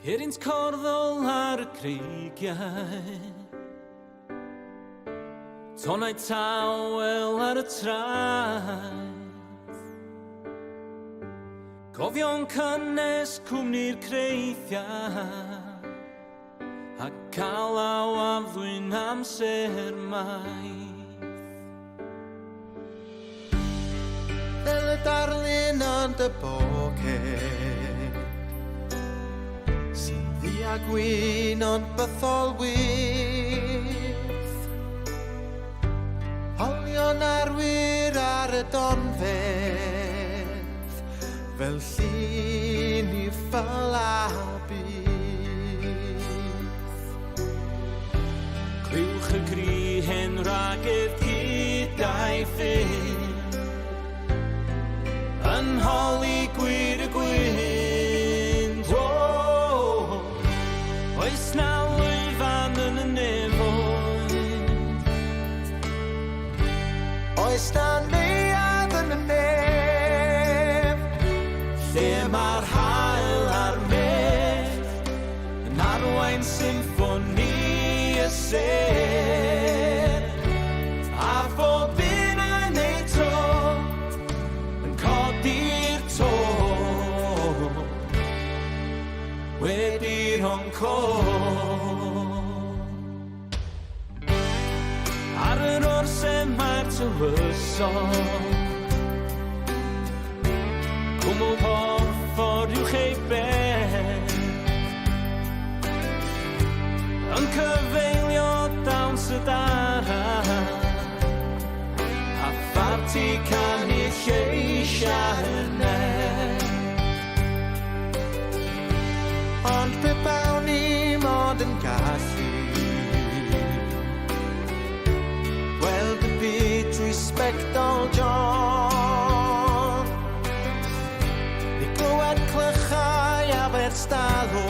Cerins corddol ar y creigiau, Tonnau tawel ar y traeth, Cofio'n cynnes cwmni'r creithiau, a calaw afddwy'n amser maith. Fel y darlun ond y boced, sy'n ddi a gwyn ond bythol wyth. Olion arwyr ar y donfedd, fel llun i ffalabydd. Clywch y gri hen ragedd gyda'i ffyn, yn holi gwir y gwynt. Oes na lwyfan yn y nefoedd, Oes na neuadd yn y nef, lle mae'r hael a'r medd yn arwain symffoni y ser, a phob un yn ei tro yn codi'r to wedi'r oncor. Ar yr orsedd mae'r tywysol, cwmwl porth o'r uwch ei bedd, yn cyfeilio dawns y dara, a pharti canu lleisiau. ond pe bawn ni mod yn gallu gweld y byd drwy sbectol John, i glywed clychau Aberstalo